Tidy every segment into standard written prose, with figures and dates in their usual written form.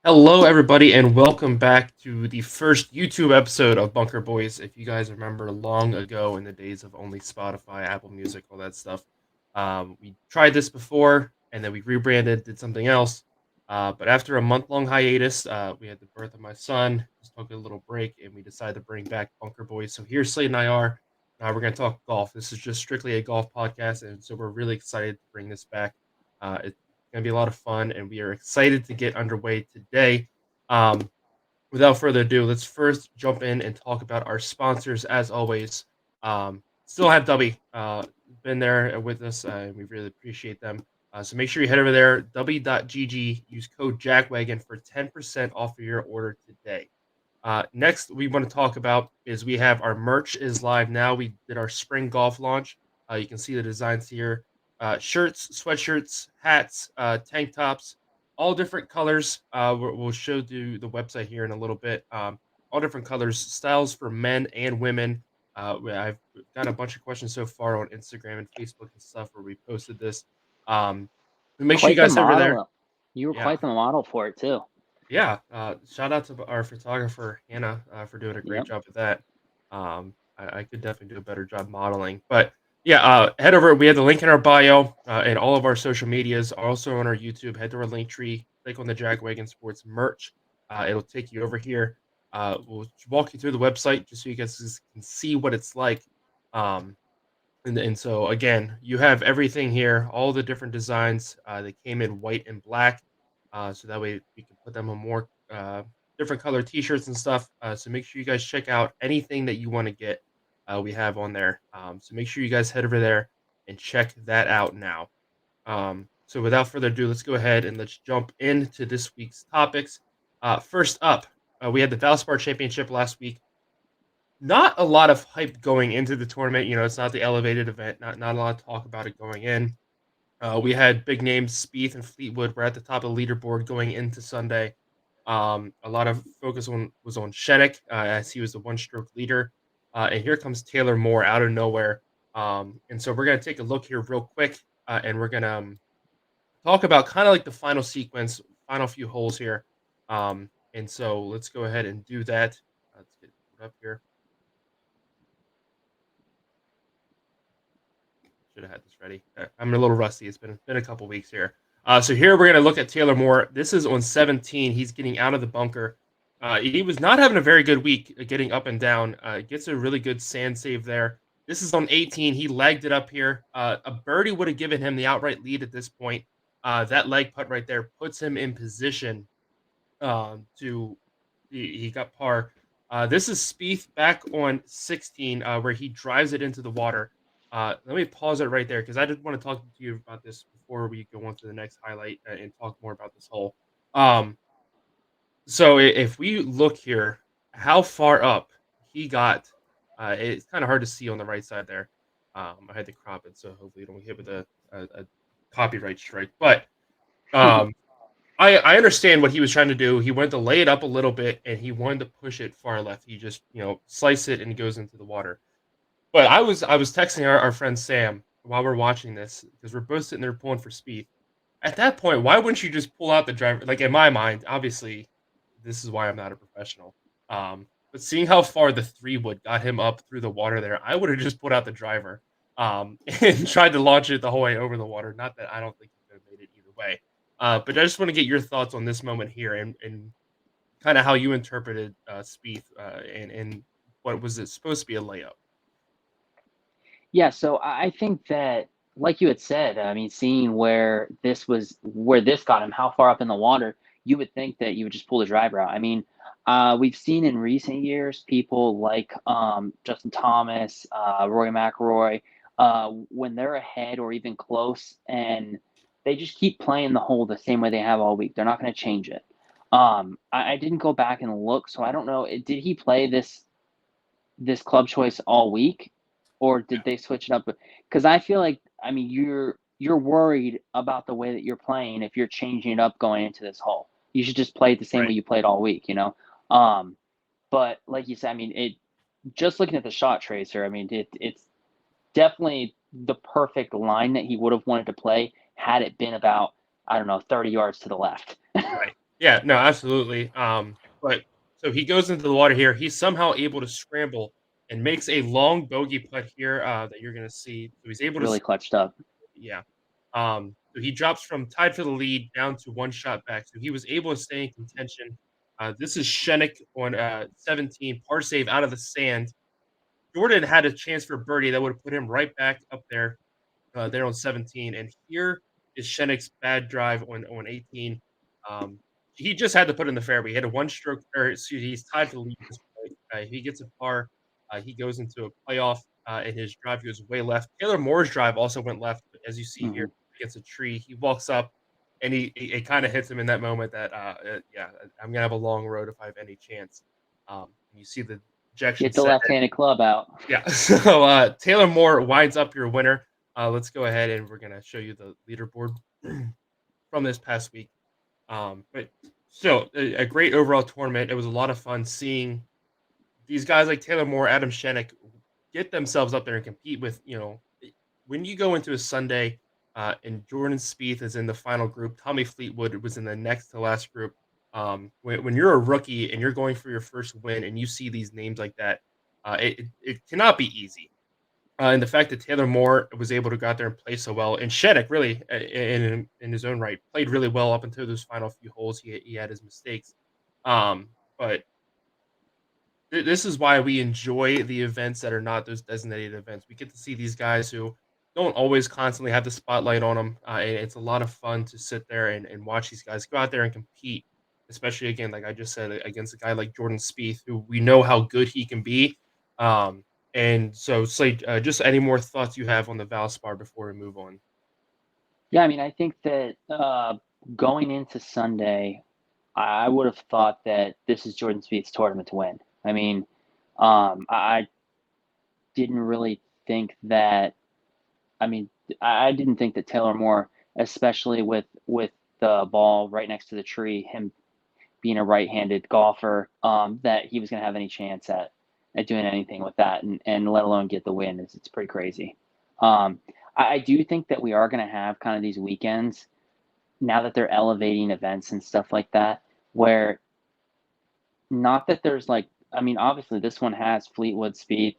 Hello, everybody, and welcome back to the first YouTube episode of Bunker Boys. If you guys remember long ago in the days of only Spotify, Apple Music, all that stuff, we tried this before and then we rebranded, did something else. But after a month-long hiatus, we had the birth of my son, just took a little break, and we decided to bring back Bunker Boys. So here Slade and I are. We're going to talk golf. This is just strictly a golf podcast, and so we're really excited to bring this back. It's going to be a lot of fun, and we are excited to get underway today. Um, Without further ado, let's first jump in and talk about our sponsors. As always, still have Dubby been there with us, and we really appreciate them. So make sure you head over there, w.gg, use code JackWagon for 10% off of your order today. Next, we want to talk about is we have our merch is live now. We did our spring golf launch. You can see the designs here: shirts, sweatshirts, hats, tank tops, all different colors. We'll show you the website here in a little bit. All different colors, styles for men and women. I've got a bunch of questions so far on Instagram and Facebook and stuff where we posted this. Um, make sure you Quite the guys head over there. model. You were Yeah. quite the model for it too. Yeah, shout out to our photographer Hannah for doing a great Yep. job with that. I could definitely do a better job modeling, but yeah, head over. We have the link in our bio and all of our social medias, also on our YouTube. Head to our link tree, click on the Wagon Sports merch. It'll take you over here. We'll walk you through the website just so you guys can see what it's like. Um, and so again, you have everything here, all the different designs. They came in white and black, so that way we can put them on more different color T-shirts and stuff. So make sure you guys check out anything that you want to get. We have on there. So make sure you guys head over there and check that out now. So without further ado, let's go ahead and let's jump into this week's topics. First up, we had the Valspar Championship last week. Not a lot of hype going into the tournament. It's not the elevated event. Not a lot of talk about it going in. We had big names, Speith and Fleetwood were at the top of the leaderboard going into Sunday. A lot of focus was on Schenek as he was the one-stroke leader. And here comes Taylor Moore out of nowhere. And so we're gonna take a look here real quick, and we're gonna talk about kind of like the final sequence, final few holes here. And so let's go ahead and do that. Let's get it up here. Should have had this ready. I'm a little rusty. It's been a couple weeks here. So here we're gonna look at Taylor Moore. This is on 17. He's getting out of the bunker. He was not having a very good week getting up and down. Gets a really good sand save there. This is on 18. He legged it up here. A birdie would have given him the outright lead at this point. That leg putt right there puts him in position to he got par. This is Spieth back on 16, where he drives it into the water. Let me pause it right there because I just want to talk to you about this before we go on to the next highlight and talk more about this hole. Um, so if we look here, how far up he got, it's kind of hard to see on the right side there. I had to crop it, so hopefully you don't hit with a copyright strike. But um, I understand what he was trying to do. He wanted to lay it up a little bit, and he wanted to push it far left. He just, slice it and it goes into the water. But I was texting our friend Sam while we're watching this because we're both sitting there pulling for speed. At that point, why wouldn't you just pull out the driver? Like in my mind, obviously, this is why I'm not a professional. But seeing how far the 3-wood got him up through the water there, I would have just put out the driver and tried to launch it the whole way over the water. Not that I don't think he could have made it either way. But I just want to get your thoughts on this moment here and kind of how you interpreted Spieth and what was it supposed to be a layup. Yeah, so I think that, like you had said, I mean, seeing where this got him, how far up in the water, you would think that you would just pull the driver out. I mean, we've seen in recent years people like Justin Thomas, Rory McIlroy, when they're ahead or even close, and they just keep playing the hole the same way they have all week. They're not going to change it. I didn't go back and look, so I don't know. Did he play this club choice all week, or did they switch it up? Because I feel like, I mean, you're worried about the way that you're playing if you're changing it up going into this hole. You should just play it the same way Right. you played all week, you know. Um, but like you said, I mean, it just looking at the shot tracer, I mean, it's definitely the perfect line that he would have wanted to play had it been about, I don't know, 30 yards to the left. Right. Yeah, no, absolutely. But so he goes into the water here. He's somehow able to scramble and makes a long bogey putt here that you're going to see. So he's able to, Really clutched up. yeah. So he drops from tied for the lead down to one shot back. So he was able to stay in contention. This is Schenek on 17, par save out of the sand. Jordan had a chance for birdie that would have put him right back up there on 17. And here is Shennick's bad drive on 18. Um, he just had to put in the fairway. He had a one stroke, or excuse me, he's tied for the lead at this point. If he gets a par, he goes into a playoff, and his drive goes way left. Taylor Moore's drive also went left, but as you see here, Hmm. he gets a tree. He walks up, and it kind of hits him in that moment that, yeah, I'm gonna have a long road if I have any chance. You see the ejection Get the set. left-handed club out. Yeah. So Taylor Moore winds up your winner. Let's go ahead and we're gonna show you the leaderboard from this past week. But still, a great overall tournament. It was a lot of fun seeing these guys like Taylor Moore, Adam Schenek get themselves up there and compete with, when you go into a Sunday and Jordan Spieth is in the final group, Tommy Fleetwood was in the next to last group. When you're a rookie and you're going for your first win and you see these names like that, it cannot be easy. And the fact that Taylor Moore was able to go out there and play so well, and Schenek really, in his own right, played really well up until those final few holes. He had his mistakes, but this is why we enjoy the events that are not those designated events. We get to see these guys who don't always constantly have the spotlight on them, and it's a lot of fun to sit there and watch these guys go out there and compete. Especially again, like I just said, against a guy like Jordan Spieth, who we know how good he can be. Um, and so, Slade, just any more thoughts you have on the Valspar before we move on? Yeah, I mean, I think that going into Sunday, I would have thought that this is Jordan Spieth's tournament to win. I mean, I didn't really think that. I mean, I didn't think that Taylor Moore, especially with the ball right next to the tree, him being a right-handed golfer, that he was going to have any chance at doing anything with that, and let alone get the win. It's pretty crazy. Um, I do think that we are going to have kind of these weekends now that they're elevating events and stuff like that, where not that there's like, I mean, obviously this one has Fleetwood speed.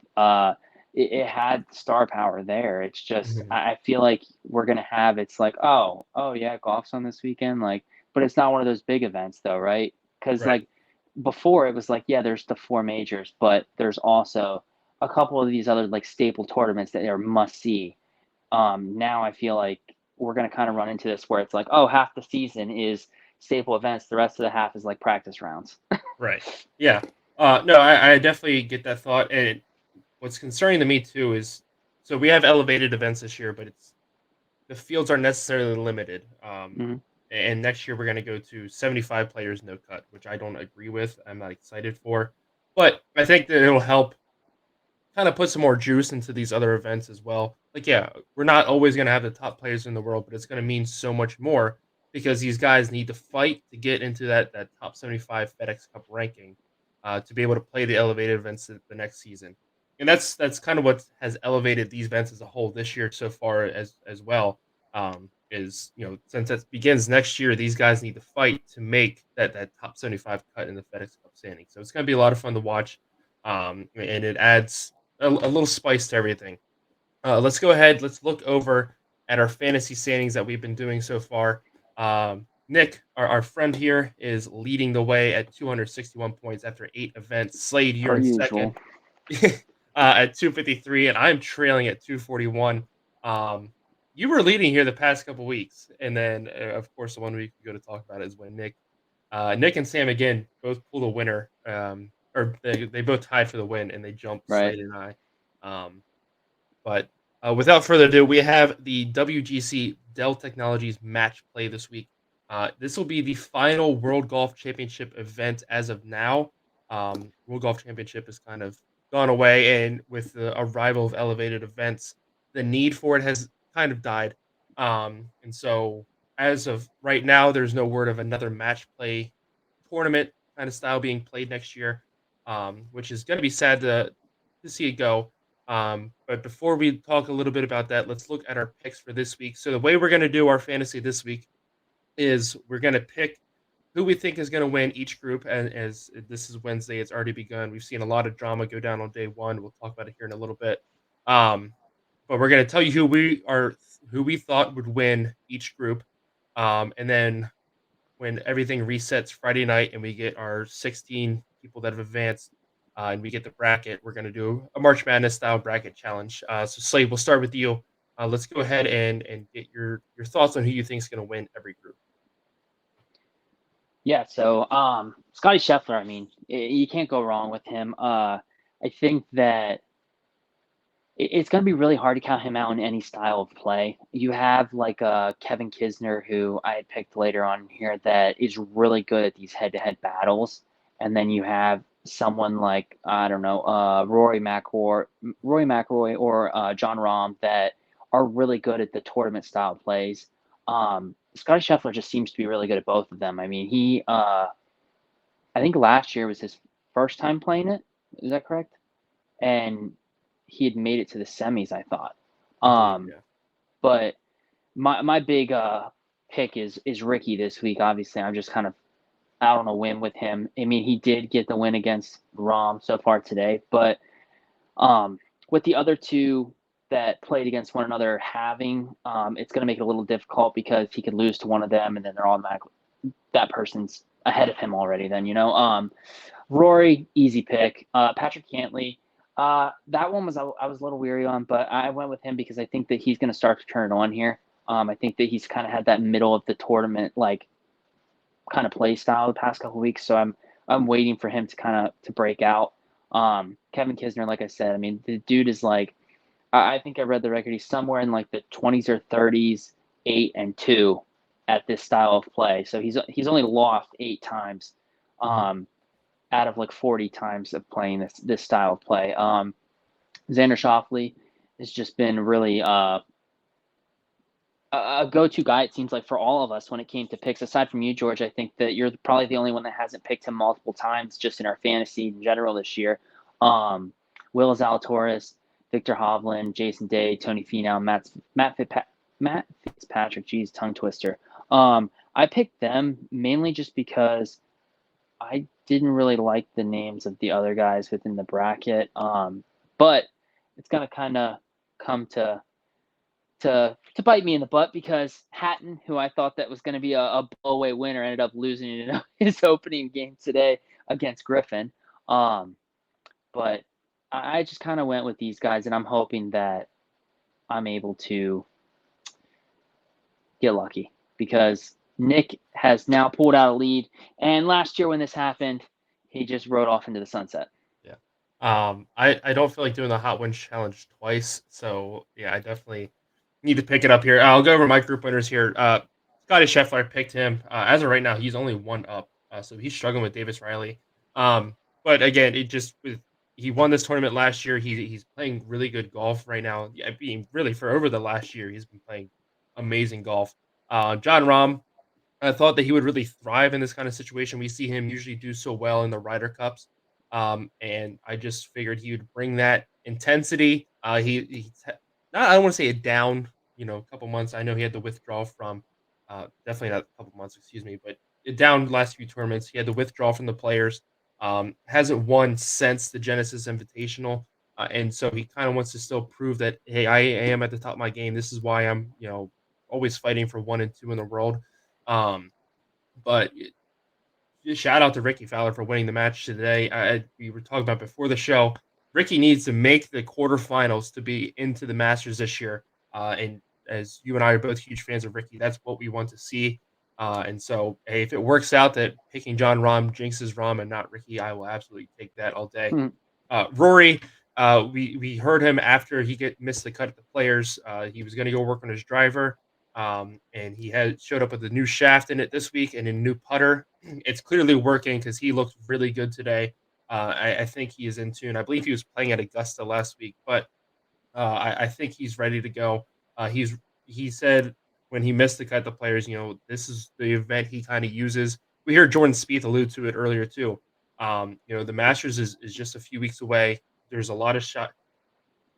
It had star power there. It's just Mhm. I feel like we're gonna have it's like oh yeah, golf's on this weekend, like, but it's not one of those big events though, right? Because Right. like before it was like yeah, there's the four majors, but there's also a couple of these other like staple tournaments that are must see. Now I feel like we're gonna kind of run into this where it's like oh half the season is staple events, the rest of the half is like practice rounds. Right. Yeah. No, I definitely get that thought. And what's concerning to me too is so we have elevated events this year, but it's the fields aren't necessarily limited. Mhm. And next year we're going to go to 75 players no cut, which I don't agree with. I'm not excited for, but I think that it'll help kind of put some more juice into these other events as well. Like, yeah, we're not always going to have the top players in the world, but it's going to mean so much more because these guys need to fight to get into that top 75 FedEx Cup ranking to be able to play the elevated events the next season. And that's kind of what has elevated these events as a whole this year so far as well. Is since it begins next year, these guys need to fight to make that top 75 cut in the FedEx Cup standing. So it's going to be a lot of fun to watch, and it adds a little spice to everything. Let's go ahead. Let's look over at our fantasy standings that we've been doing so far. Nick, our friend here, is leading the way at 261 points after 8 events. Slade, you're Per in second usual. at 253, and I'm trailing at 241. Um, you were leading here the past couple weeks, and then of course the one week we go to talk about is when Nick and Sam again both pulled a winner, or they both tied for the win, and they jumped Right. Slade and I. Um, but without further ado, we have the WGC Dell Technologies match play this week. This will be the final World Golf Championship event as of now. World Golf Championship has kind of gone away, and with the arrival of elevated events, the need for it has kind of died. And so, as of right now, there's no word of another match play tournament kind of style being played next year, which is going to be sad to see it go. But before we talk a little bit about that, let's look at our picks for this week. So the way we're going to do our fantasy this week is we're going to pick who we think is going to win each group. And as this is Wednesday, it's already begun. We've seen a lot of drama go down on day one. We'll talk about it here in a little bit. Um, but we're going to tell you who we thought would win each group. And then when everything resets Friday night and we get our 16 people that have advanced and we get the bracket, we're going to do a March Madness style bracket challenge. So Slade, we'll start with you. Let's go ahead and get your thoughts on who you think is going to win every group. Yeah, so Scotty Scheffler, I mean, you can't go wrong with him. I think that it's going to be really hard to count him out in any style of play. You have like Kevin Kisner, who I had picked later on here, that is really good at these head-to-head battles, and then you have someone like I don't know, Rory McIlroy, or John Rahm that are really good at the tournament style plays. Scotty Scheffler just seems to be really good at both of them. I mean, I think last year was his first time playing it. Is that correct? And he had made it to the semis, I thought. I believe, Um, yeah. but my big pick is Ricky this week. Obviously, I'm just kind of out on a whim with him. I mean, he did get the win against Rom so far today, but with the other two that played against one another having, it's going to make it a little difficult because he could lose to one of them, and then they're automatically that person's ahead of him already. Then Rory, easy pick. Patrick Cantley, that one was I was a little weary on, but I went with him because I think that he's going to start to turn it on here. I think that he's kind of had that middle of the tournament like kind of play style the past couple of weeks, so I'm waiting for him to kind of to break out. Kevin Kisner, like I said, I mean the dude is like I think I read the record. He's somewhere in like the 20s or 30s, 8-2 at this style of play. So he's only lost 8 times. Out of like 40 times of playing this style of play. Xander Schauffele has just been really a go-to guy, it seems like, for all of us when it came to picks. Aside from you, George, I think that you're probably the only one that hasn't picked him multiple times just in our fantasy in general this year. Will Zalatoris, Victor Hovland, Jason Day, Tony Finau, Matt Fitzpatrick, geez, tongue twister. I picked them mainly just because I didn't really like the names of the other guys within the bracket. But it's gonna kind of come to bite me in the butt because Hatton, who I thought that was going to be a blowaway winner, ended up losing in his opening game today against Griffin. But I just kind of went with these guys, and I'm hoping that I'm able to get lucky because Nick has now pulled out a lead, and last year when this happened, he just rode off into the sunset. Yeah. I don't feel like doing the hot wins challenge twice, so yeah, I definitely need to pick it up here. I'll go over my group winners here. Scotty Scheffler, I picked him. As of right now, he's only one up, so he's struggling with Davis Riley. But again, he won this tournament last year. He's playing really good golf right now. Yeah, being really for over the last year, he's been playing amazing golf. John Rahm, I thought that he would really thrive in this kind of situation. We see him usually do so well in the Ryder Cups, and I just figured he would bring that intensity. Not I don't want to say it down, a couple months. I know he had to withdraw from, definitely not a couple months, excuse me, but it down the last few tournaments. He had to withdraw from the Players. Hasn't won since the Genesis Invitational, and so he kind of wants to still prove that hey, I am at the top of my game. This is why I'm, always fighting for 1 and 2 in the world. Um, but shout out to Ricky Fowler for winning the match today. We were talking about before the show. Ricky needs to make the quarterfinals to be into the Masters this year. And as you and I are both huge fans of Ricky, that's what we want to see. And so, hey, if it works out that picking John Rahm jinxes Rahm and not Ricky, I will absolutely take that all day. Hmm. Rory, we heard him after he missed the cut at the Players. He was going to go work on his driver. And he had showed up with a new shaft in it this week and a new putter. It's clearly working because he looked really good today. I think he is in tune. I believe he was playing at Augusta last week, but I think he's ready to go. He said when he missed the cut the Players, this is the event he kind of uses. We heard Jordan Spieth allude to it earlier too. The Masters is just a few weeks away. There's a lot of shot.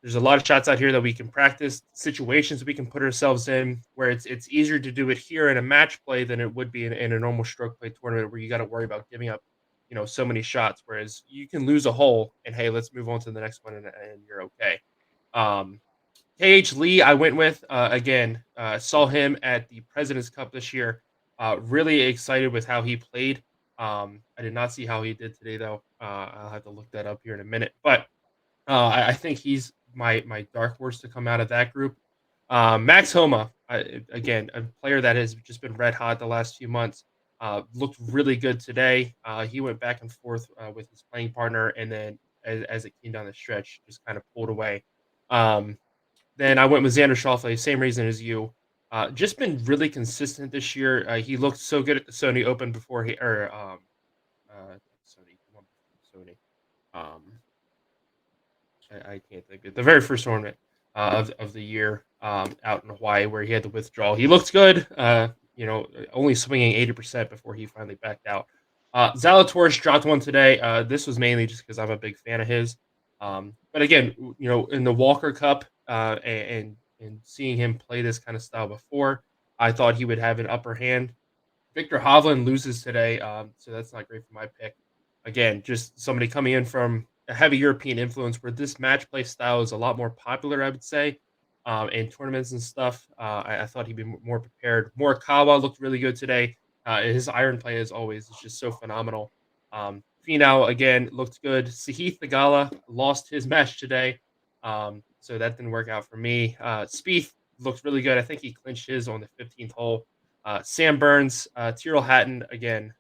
there's a lot of shots out here that we can practice, situations we can put ourselves in where it's easier to do it here in a match play than it would be in a normal stroke play tournament where you got to worry about giving up, so many shots. Whereas you can lose a hole and hey, let's move on to the next one and you're okay. Um, KH Lee, I went with again. Saw him at the President's Cup this year. Really excited with how he played. I did not see how he did today though. I'll have to look that up here in a minute. But I think he's my dark horse to come out of that group. Max Homa, again, a player that has just been red hot the last few months. Looked really good today. He went back and forth with his playing partner, and then as it came down the stretch, just kind of pulled away. Um, then I went with Xander Schauffele, same reason as you. Just been really consistent this year. He looked so good at the Sony Open before he or Sony, come on, Sony. Um, I can't think of it. The very first tournament of the year out in Hawaii where he had the withdrawal. He looked good, only swinging 80% before he finally backed out. Zalatoris dropped one today. This was mainly just because I'm a big fan of his. But again, in the Walker Cup and seeing him play this kind of style before, I thought he would have an upper hand. Victor Hovland loses today, so that's not great for my pick. Again, just somebody coming in from a heavy European influence where this match play style is a lot more popular, I would say, in tournaments and stuff. I thought he'd be more prepared. Morikawa looked really good today. His iron play, as always, is just so phenomenal. Finau, again, looked good. Sahith Theegala lost his match today, so that didn't work out for me. Spieth looked really good. I think he clinched his on the 15th hole. Sam Burns, Tyrrell Hatton, again,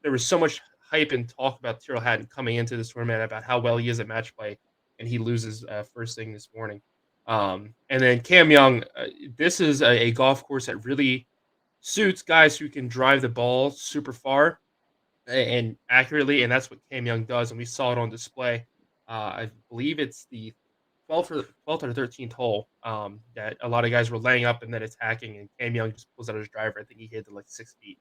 there was so much hype and talk about Tyrrell Hatton coming into this tournament about how well he is at match play, and he loses first thing this morning. And then Cam Young, this is a golf course that really suits guys who can drive the ball super far and accurately, and that's what Cam Young does, and we saw it on display. I believe it's the 12th or 13th hole that a lot of guys were laying up and then attacking, and Cam Young just pulls out his driver. I think he hit it like 6 feet.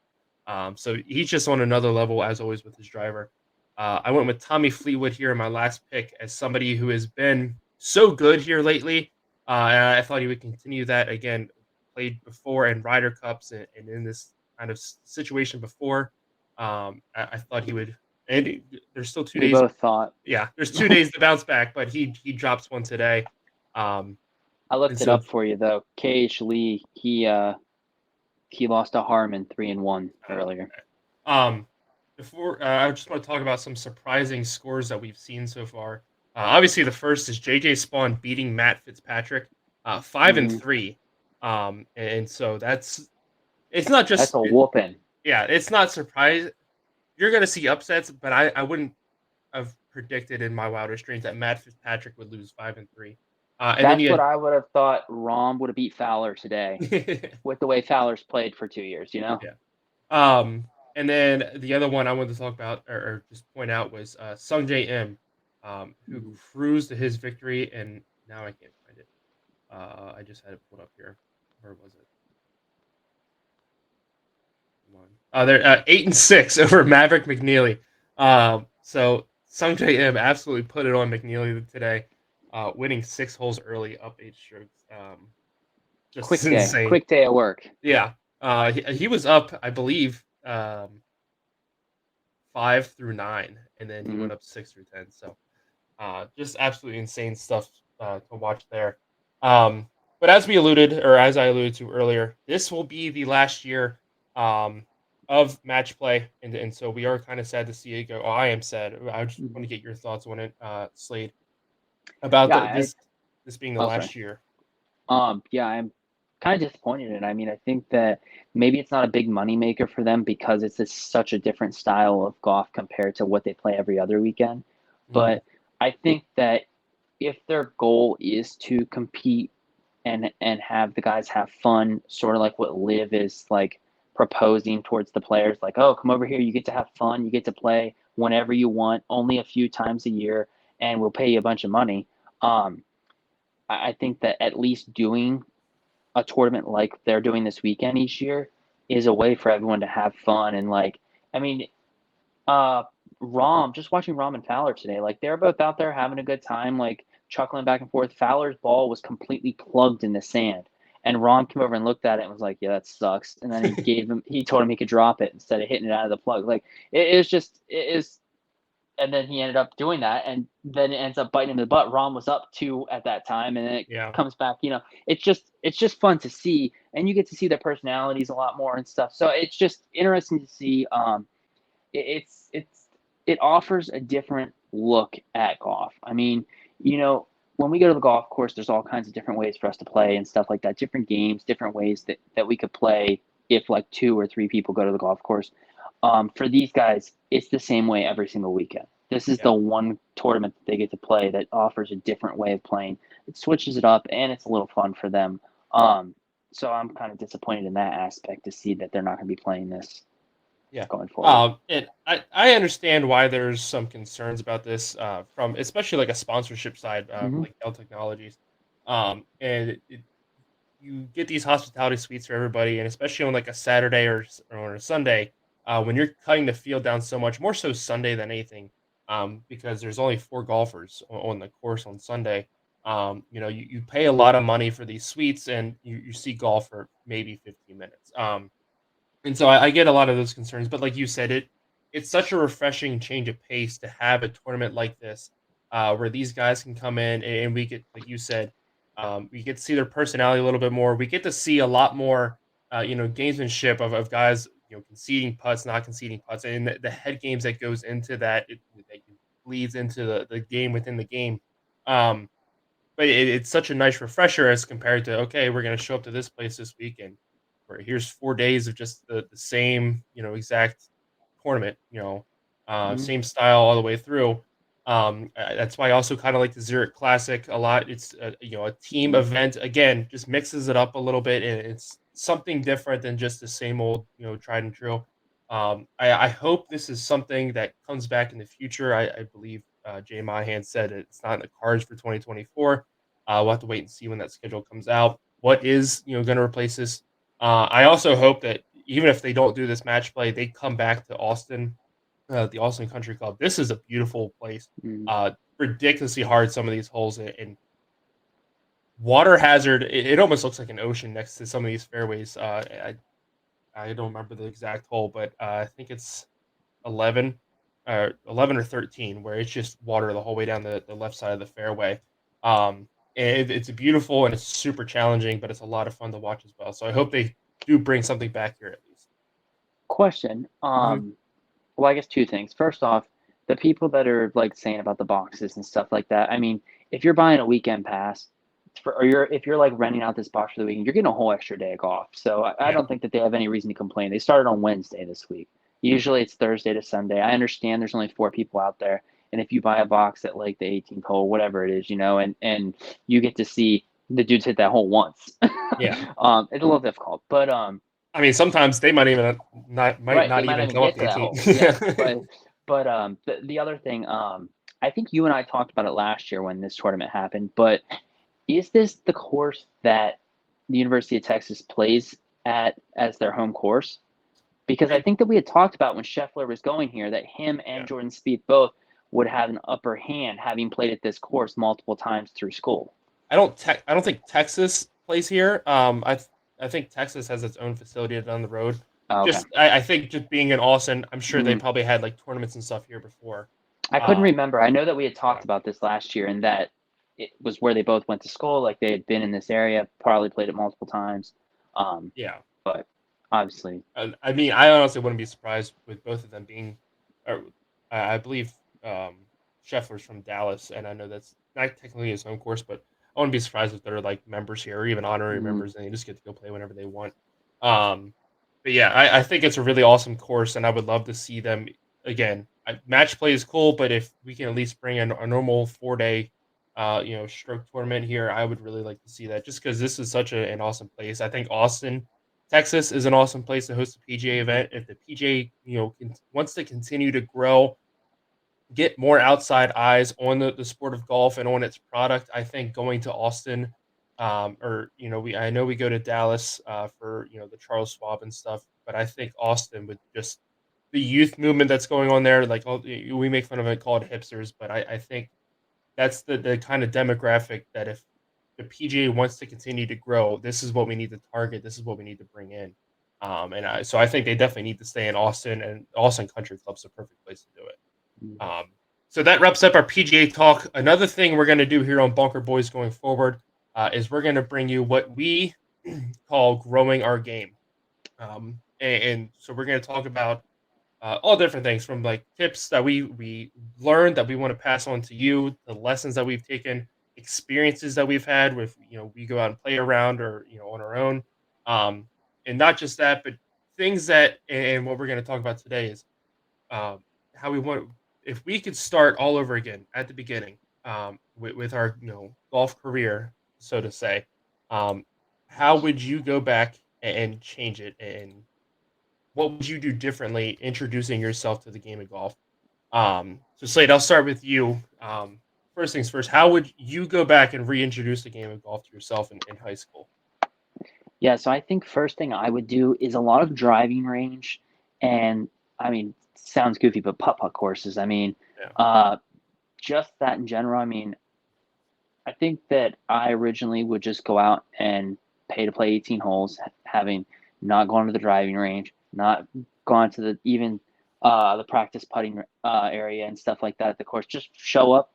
So he's just on another level as always with his driver. I went with Tommy Fleetwood here in my last pick as somebody who has been so good here lately. And I thought he would continue that again. Played before in Ryder Cups and in this kind of situation before. I thought he would. And there's still 2 We days. both thought. Yeah, there's 2 days to bounce back, but he drops one today. I looked it up for you though. KH Lee, he lost to Harmon 3-1 earlier. Before I just want to talk about some surprising scores that we've seen so far. Obviously, the first is JJ Spawn beating Matt Fitzpatrick, 5-3. And so it's not just that's a whooping. Yeah, it's not surprising. You're gonna see upsets, but I wouldn't have predicted in my wildest dreams that Matt Fitzpatrick would lose 5-3. That's what I would have thought. Rahm would have beat Fowler today with the way Fowler's played for 2 years. Yeah. And then the other one I wanted to talk about or just point out was Sung J M, who cruised to his victory, and now I can't find it. I just had it pulled up here. Where was it? They're 8-6 over Maverick McNeely. So Sung J M absolutely put it on McNeely today, winning 6 holes early, up 8 strokes. Just quick insane. Quick day at work. Yeah. He was up, I believe, 5 through 9, and then he went up 6 through 10. So just absolutely insane stuff to watch there. But as I alluded to earlier, this will be the last year of match play, and so we are kind of sad to see it go. Oh, I am sad. I just want to get your thoughts on it, Slade, about this being the last year. Yeah, I'm kind of disappointed in it. I mean, I think that maybe it's not a big moneymaker for them because it's such a different style of golf compared to what they play every other weekend. But I think that if their goal is to compete and have the guys have fun, sort of like what Liv is like proposing towards the players, like, oh, come over here, you get to have fun, you get to play whenever you want, only a few times a year, and we'll pay you a bunch of money. I think that at least doing a tournament like they're doing this weekend each year is a way for everyone to have fun. And like, I mean, just watching Rahm and Fowler today, like they're both out there having a good time. Like chuckling back and forth. Fowler's ball was completely plugged in the sand. And Rahm came over and looked at it and was like, "Yeah, that sucks." And then he told him he could drop it instead of hitting it out of the plug. Like it is just it is. And then he ended up doing that, and then it ends up biting him in the butt. Rahm was up 2 at that time, and then it Yeah. comes back. It's just fun to see, and you get to see their personalities a lot more and stuff. So it's just interesting to see. It offers a different look at golf. I mean, when we go to the golf course, there's all kinds of different ways for us to play and stuff like that. Different games, different ways that we could play if like 2 or 3 people go to the golf course. For these guys, it's the same way every single weekend. This is the one tournament that they get to play that offers a different way of playing. It switches it up, and it's a little fun for them. So I'm kind of disappointed in that aspect to see that they're not going to be playing this going forward. And I understand why there's some concerns about this from especially like a sponsorship side, Mm-hmm. like Dell Technologies. And you get these hospitality suites for everybody, and especially on like a Saturday or on a Sunday, when you're cutting the field down so much, more so Sunday than anything, because there's only 4 golfers on the course on Sunday. You pay a lot of money for these suites, and you see golf for maybe 15 minutes. And so I get a lot of those concerns, but like you said, it's such a refreshing change of pace to have a tournament like this, where these guys can come in and we get, like you said, we get to see their personality a little bit more. We get to see a lot more, gamesmanship of guys, conceding putts, not conceding putts, and the head games that goes into that, that bleeds into the game within the game. Um, but it's such a nice refresher as compared to, okay, we're gonna show up to this place this weekend, where here's 4 days of just the same, exact tournament, Mm-hmm. same style all the way through. That's why I also kinda like the Zurich Classic a lot. It's a team Mm-hmm. event, again, just mixes it up a little bit, and it's something different than just the same old, tried and true. I hope this is something that comes back in the future. I believe, Jay Monahan said it's not in the cards for 2024. We'll have to wait and see when that schedule comes out. What is, gonna replace this? I also hope that even if they don't do this match play, they come back to Austin, the Austin Country Club. This is a beautiful place. Mm-hmm. Ridiculously hard, some of these holes, and water hazard. It almost looks like an ocean next to some of these fairways. I don't remember the exact hole, but I think it's 11, 11 or 13, where it's just water the whole way down the left side of the fairway. And it's beautiful and it's super challenging, but it's a lot of fun to watch as well. So I hope they do bring something back here at least. Question. Mhm. Well, I guess 2 things. First off, the people that are like saying about the boxes and stuff like that. I mean, if you're buying a weekend pass, if you're like renting out this box for the weekend, you're getting a whole extra day of golf. So I Yeah, don't think that they have any reason to complain. They started on Wednesday this week. Usually it's Thursday to Sunday. I understand there's only 4 people out there, and if you buy a box at like the 18th hole, whatever it is, and you get to see the dudes hit that hole once, yeah. it's a little difficult. But I mean, sometimes they might right, they not might not even even come up get the to that 18. hole. Yeah, but the other thing, I think you and I talked about it last year when this tournament happened. But is this the course that the University of Texas plays at as their home course? Because I I think that we had talked about when Scheffler was going here that him and Yeah. Jordan Spieth both would have an upper hand having played at this course multiple times through school. I don't think Texas plays here. I think Texas has its own facility down the road. Oh, okay. I think just being in Austin, I'm sure they Mm. probably had like tournaments and stuff here before. I couldn't Uh, remember. I know that we had yeah, talked about this last year and that it was where they both went to school. Like they had been in this area, probably played it multiple times. Um, yeah. but obviously, I mean, I honestly wouldn't be surprised with both of them being, or I believe Scheffler's from Dallas, and I know that's not technically his home course, but I wouldn't be surprised if they're like members here or even honorary mm, members, and they just get to go play whenever they want. Um, but yeah, I think it's a really awesome course, and I would love to see them again. Match play is cool, but if we can at least bring in a normal 4 day, stroke tournament here, I would really like to see that. Just because this is such an awesome place. I think Austin, Texas, is an awesome place to host a PGA mhm, event. If the PGA, wants to continue to grow, get more outside eyes on the sport of golf and on its product, I think going to Austin, or I know we go to Dallas for the Charles Schwab and stuff, but I think Austin with just the youth movement that's going on there, like we make fun of it called hipsters, but I think that's the kind of demographic that if the PGA wants to continue to grow, this is what we need to target. This is what we need to bring in. So I think they definitely need to stay in Austin, and Austin Country Club's the perfect place to do it. Mm. So that wraps up our PGA talk. Another thing we're going to do here on Bunker Boys going forward is we're going to bring you what we call growing our game. And so we're going to talk about all different things from like tips that we learned that we want to pass on to you, the lessons that we've taken, experiences that we've had with we go out and play around or on our own, um, and not just that, but things that and what we're going to talk about today is um, how we want if we could start all over again at the beginning with our golf career, so to say. Um, how would you go back and change it, and what would you do differently introducing yourself to the game of golf? So Slade, I'll start with you. First things first, how would you go back and reintroduce the game of golf to yourself in high school? Yeah, so I think first thing I would do is a lot of driving range, and I mean, sounds goofy, but putt-putt courses. I mean, Yeah. uh, just that in general. I mean, I think that I originally would just go out and pay to play 18 holes, having not gone to the driving range, not gone to the practice putting area and stuff like that at the course. Just show up,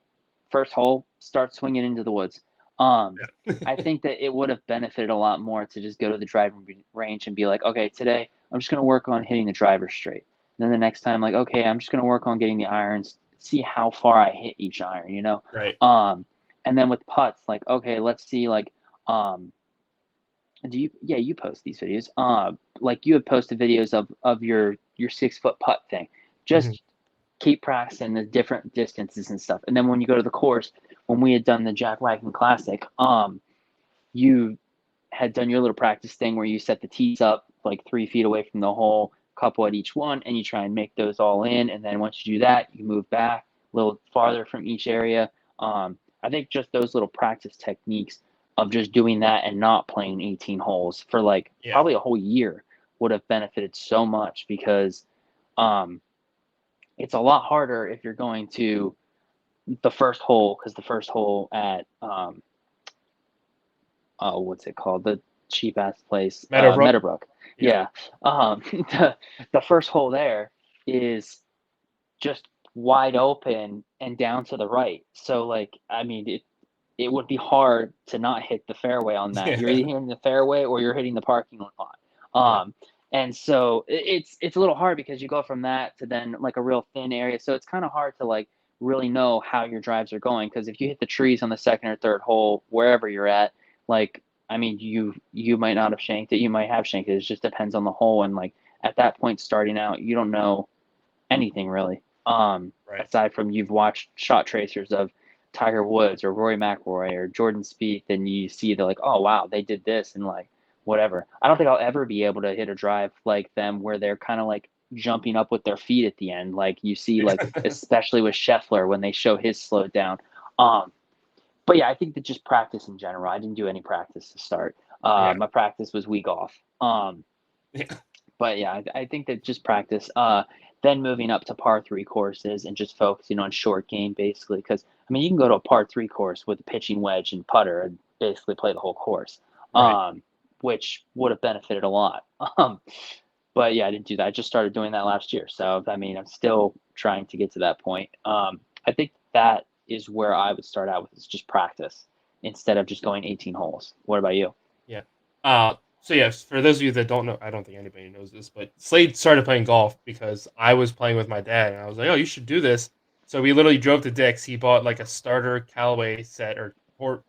first hole, start swinging into the woods. Um, I Yeah. think that it would have benefited a lot more to just go to the driving range and be like, okay, today I'm just going to work on hitting the driver straight. Then the next time, like, okay, I'm just going to work on getting the irons, see how far I hit each iron, you know? Right. Um, and then with putts, like, okay, let's see, like, um, yeah, you post these videos. Like you have posted videos of your 6 foot putt thing. Mhm. Just keep practicing the different distances and stuff. And then when you go to the course, when we had done the Jack Wagon Classic, you had done your little practice thing where you set the tees up like 3 feet away from the hole, couple at each one, and you try and make those all in. And then once you do that, you move back a little farther from each area. I think just those little practice techniques of just doing that and not playing 18 holes for like Yeah. probably a whole year would have benefited so much because um, it's a lot harder if you're going to the first hole because the first hole at oh, what's it called? The cheap ass place, Meadowbrook. Meadowbrook. Yep. Yeah. The first hole there is just wide open and down to the right. So like, I mean, it would be hard to not hit the fairway on that. You're Yeah. either hitting the fairway or you're hitting the parking lot. Yeah. And so it's a little hard because you go from that to then like a real thin area. So it's kind of hard to like really know how your drives are going because if you hit the trees on the second or third hole, wherever you're at, like I mean, you might not have shanked it, you might have shanked it. It just depends on the hole. And like at that point, starting out, you don't know anything really. Right. Aside from you've watched shot tracers of Tiger Woods or Rory McIlroy or Jordan Spieth, and you see they're like, oh wow, they did this and like whatever. I don't think I'll ever be able to hit a drive like them where they're kind of like jumping up with their feet at the end, like you see, like especially with Scheffler when they show his slowed down. Um, but yeah, I think that just practice in general. I didn't do any practice to start. Yeah. My practice was week off. Yeah. But yeah, I think that just practice. Then moving up to par three courses and just focusing on short game basically. Because I mean, you can go to a par three course with a pitching wedge and putter and basically play the whole course, Right. which would have benefited a lot. But yeah, I didn't do that. I just started doing that last year. So I mean, I'm still trying to get to that point. I think that is where I would start out with is just practice instead of just going 18 holes. What about you? Yeah. So yes, for those of you that don't know, I don't think anybody knows this, but Slade started playing golf because I was playing with my dad, and I was like, "Oh, you should do this." So we literally drove to Dick's. He bought like a starter Callaway set or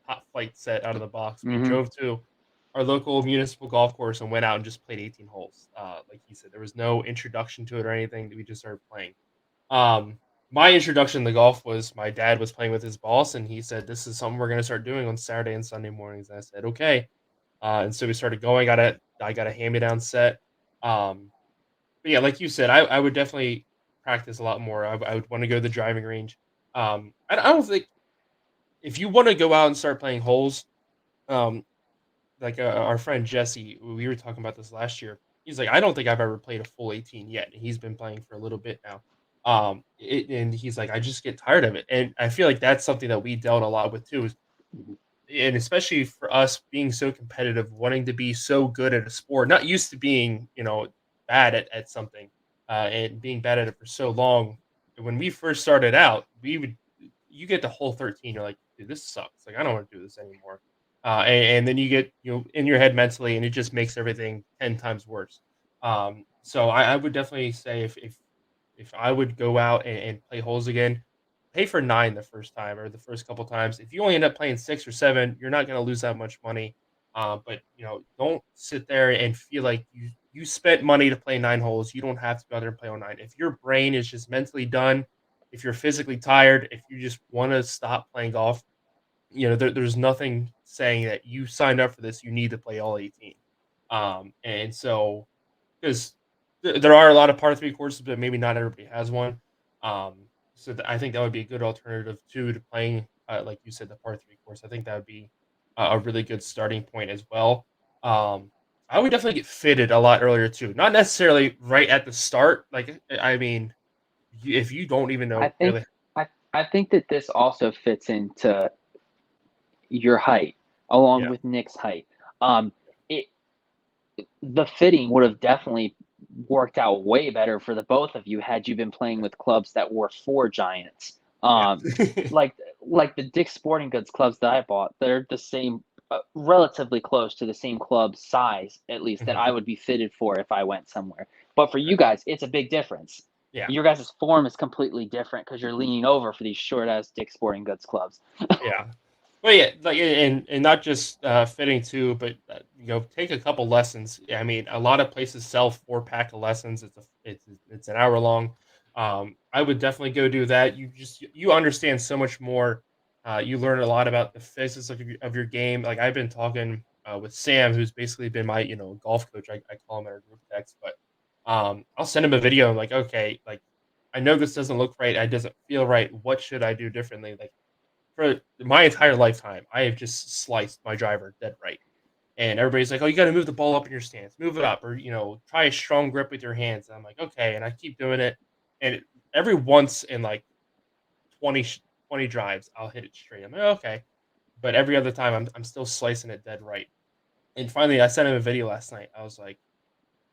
top flight set out of the box. We Mm-hmm. drove to our local municipal golf course and went out and just played 18 holes. Like he said, there was no introduction to it or anything. We just started playing. Um, my introduction to golf was my dad was playing with his boss, and he said, "This is something we're going to start doing on Saturday and Sunday mornings." And I said, "Okay." And so we started going. I got a hand me down set. But yeah, like you said, I would definitely practice a lot more. I would want to go to the driving range. I don't think if you want to go out and start playing holes, um, like our friend Jesse, we were talking about this last year. He's like, I don't think I've ever played a full 18 yet. And he's been playing for a little bit now. And he's like, I just get tired of it, and I feel like that's something that we dealt a lot with too. Mhm. And especially for us being so competitive, wanting to be so good at a sport, not used to being, bad at something, and being bad at it for so long. When we first started out, you get the whole 13, you're like, dude, this sucks. Like, I don't want to do this anymore. And then you get, in your head mentally, and it just makes everything 10 times worse. So I would definitely say if I would go out and play holes again, pay for 9 the first time or the first couple times. If you only end up playing 6 or 7, you're not gonna lose that much money. But, don't sit there and feel like you spent money to play 9 holes. You don't have to go out there and play all 9. If your brain is just mentally done, if you're physically tired, if you just wanna stop playing golf, there's nothing saying that you signed up for this, you need to play all 18. And so 'cause there are a lot of par 3 courses, but maybe not everybody has one. So I think that would be a good alternative too to playing, like you said, the par 3 course. I think that would be a really good starting point as well. I would definitely get fitted a lot earlier too. Not necessarily right at the start. Like, I mean, if you don't even I know think really. I think that this also fits into your height along Yeah. with Nick's height. It the fitting would have definitely worked out way better for the both of you had you been playing with clubs that were for giants. Yeah. Like like the Dick's Sporting Goods clubs that I bought, they're the same, relatively close to the same club size, at least that I Mhm. would be fitted for if I went somewhere. But for you Okay. guys, it's a big difference. Yeah. Your guys' form is completely different because you're leaning over for these short ass Dick's Sporting Goods clubs. Yeah. Well, yeah, like, and not just, fitting too, but, take a couple lessons. I mean, a lot of places sell 4-pack of lessons. It's an hour long. I would definitely go do that. You understand so much more. You learn a lot about the physics of your game. Like, I've been talking, with Sam, who's basically been my, golf coach. I call him in our group text, but, I'll send him a video. I'm like, "Okay, like, I know this doesn't look right. It doesn't feel right. What should I do differently?" Like, for my entire lifetime, I have just sliced my driver dead right. And everybody's like, "Oh, you got to move the ball up in your stance, move it up, or try a strong grip with your hands." And I'm like, "Okay," and I keep doing it. And every once in like 20, 20 drives, I'll hit it straight. I'm like, "Okay," but every other time, I'm still slicing it dead right. And finally, I sent him a video last night. I was like,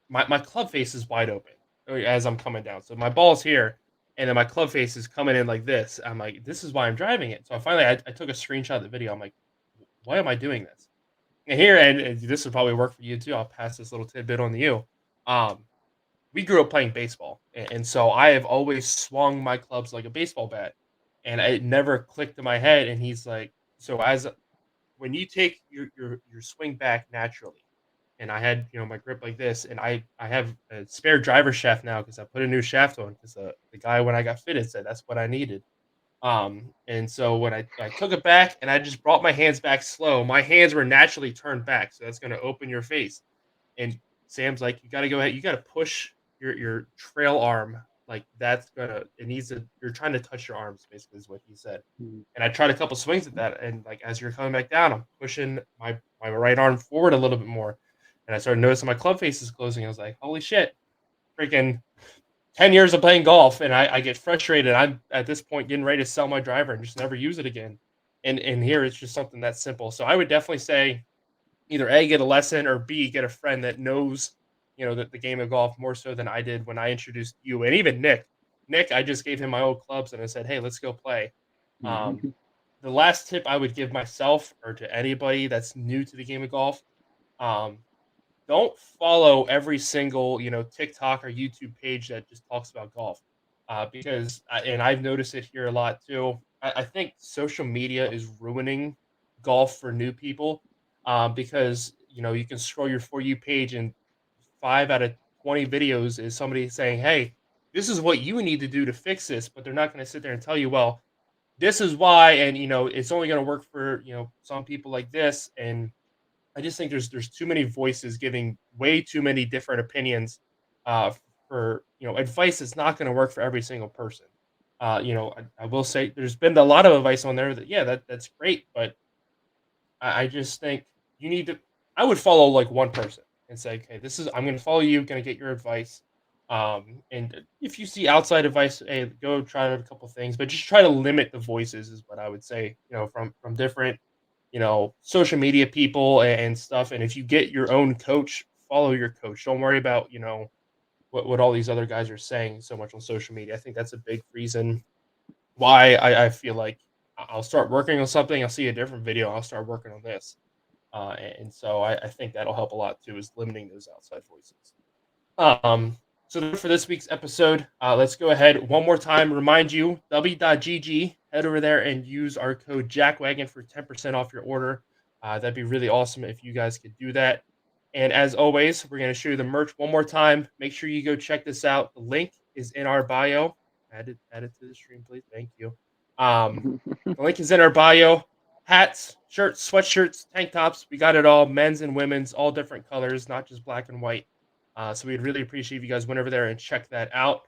my club face is wide open as I'm coming down. So my ball's here, and then my club face is coming in like this. I'm like, this is why I'm driving it. So finally, I took a screenshot of the video. I'm like, why am I doing this? And here, and this would probably work for you too. I'll pass this little tidbit on to you. Um, we grew up playing baseball, and so I have always swung my clubs like a baseball bat, and it never clicked in my head. And he's like, so as when you take your swing back naturally, and I had, my grip like this, and I have a spare driver shaft now because I put a new shaft on because the guy when I got fitted said that's what I needed. And so when I took it back and I just brought my hands back slow, my hands were naturally turned back, so that's gonna open your face. And Sam's like, "You gotta go ahead, you gotta push your trail arm, like, that's gonna it needs to you're trying to touch your arms," basically is what he said. Mhm. And I tried a couple swings at that, and, like, as you're coming back down, I'm pushing my right arm forward a little bit more, and I started noticing my club face is closing. I was like, "Holy shit, freaking 10 years of playing golf," and I get frustrated. I'm, at this point, getting ready to sell my driver and just never use it again. And here, it's just something that simple. So I would definitely say either A, get a lesson, or B, get a friend that knows, the game of golf more so than I did when I introduced you, and even Nick. Nick, I just gave him my old clubs and I said, "Hey, let's go play." Um, Mhm. the last tip I would give myself or to anybody that's new to the game of golf, um, don't follow every single, TikTok or YouTube page that just talks about golf. Because and I've noticed it here a lot too. I think social media is ruining golf for new people, because you can scroll your for you page and 5 out of 20 videos is somebody saying, "Hey, this is what you need to do to fix this," but they're not going to sit there and tell you, "Well, this is why," and it's only going to work for some people like this. And I just think there's too many voices giving way too many different opinions, for advice that's not going to work for every single person. I will say there's been a lot of advice on there that, yeah, that's great, but I just think you need to. I would follow like one person and say, okay, this is I'm going to follow you, going to get your advice, And if you see outside advice, hey, go try out a couple things, but just try to limit the voices is what I would say, from different, social media people and stuff. And if you get your own coach, follow your coach. Don't worry about, what all these other guys are saying so much on social media. I think that's a big reason why I feel like I'll start working on something. I'll see a different video. I'll start working on this. And so I think that'll help a lot too, is limiting those outside voices. Um, so for this week's episode, let's go ahead one more time. Remind you, w.gg, head over there and use our code JackWagon for 10% off your order. That'd be really awesome if you guys could do that. And as always, we're going to show you the merch one more time. Make sure you go check this out. The link is in our bio. Add it to the stream, please. Thank you. The link is in our bio. Hats, shirts, sweatshirts, tank tops. We got it all. Men's and women's, all different colors, not just black and white. So we'd really appreciate if you guys went over there and check that out.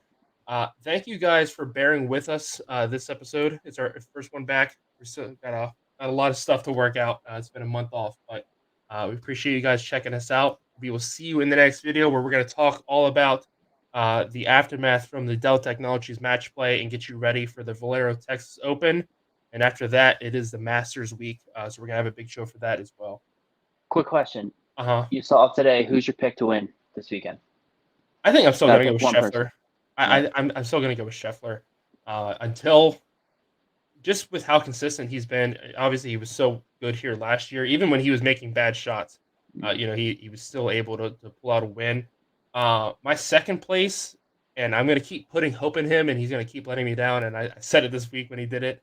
Thank you guys for bearing with us this episode. It's our first one back. We're still got a lot of stuff to work out. It's been a month off, but we appreciate you guys checking us out. We will see you in the next video where we're going to talk all about the aftermath from the Dell Technologies match play and get you ready for the Valero Texas Open. And after that, it is the Masters week. So we're going to have a big show for that as well. Quick question. Uh-huh. You saw today, who's your pick to win this weekend? I think I'm still going to go with Scheffler. Right. I'm still going to go with Scheffler until, just with how consistent he's been. Obviously, he was so good here last year. Even when he was making bad shots, he was still able to pull out a win. My second place, and I'm going to keep putting hope in him, and he's going to keep letting me down. And I said it this week when he did it.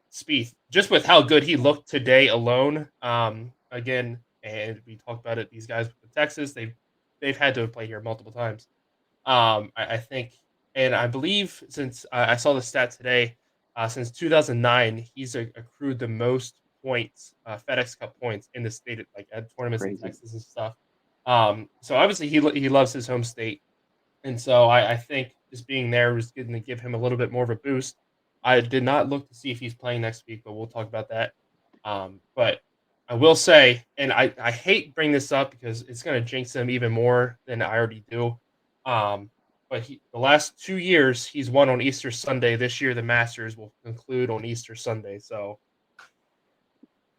Speith, just with how good he looked today alone. Again, and we talked about it. These guys with Texas, they've had to play here multiple times. I think, and I believe since I saw the stat today, since 2009, he's accrued the most points, FedEx Cup points in the state, like at tournaments in Texas and stuff. So obviously he loves his home state, and so I think just being there was going to give him a little bit more of a boost. I did not look to see if he's playing next week, but we'll talk about that. But I will say, and I hate bringing this up because it's going to jinx him even more than I already do. But the last 2 years, he's won on Easter Sunday. This year, the Masters will conclude on Easter Sunday. So,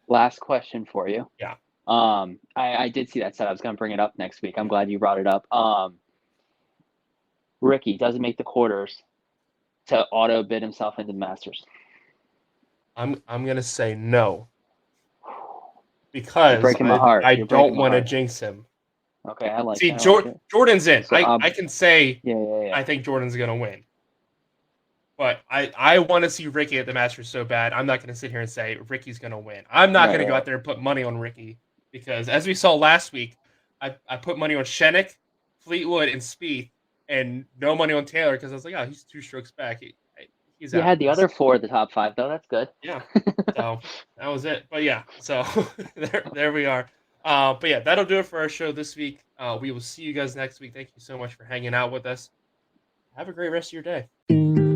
last question for you. Yeah. I did see that set. I was going to bring it up next week. I'm glad you brought it up. Ricky doesn't make the quarters to auto bid himself into the Masters. I'm going to say no, because breaking my heart. I don't want to jinx him. Okay, I like. See, that. Jordan's in. So, I can say, yeah. I think Jordan's going to win. But I want to see Ricky at the Masters so bad. I'm not going to sit here and say Ricky's going to win. I'm not going to go out there and put money on Ricky, because as we saw last week, I put money on Schenek, Fleetwood, and Speith, and no money on Taylor because I was like, oh, he's 2 strokes back. He's out. You had the other 4 at the top 5, though. That's good. Yeah. So that was it. But yeah, so there we are. But yeah, that'll do it for our show this week. We will see you guys next week. Thank you so much for hanging out with us. Have a great rest of your day.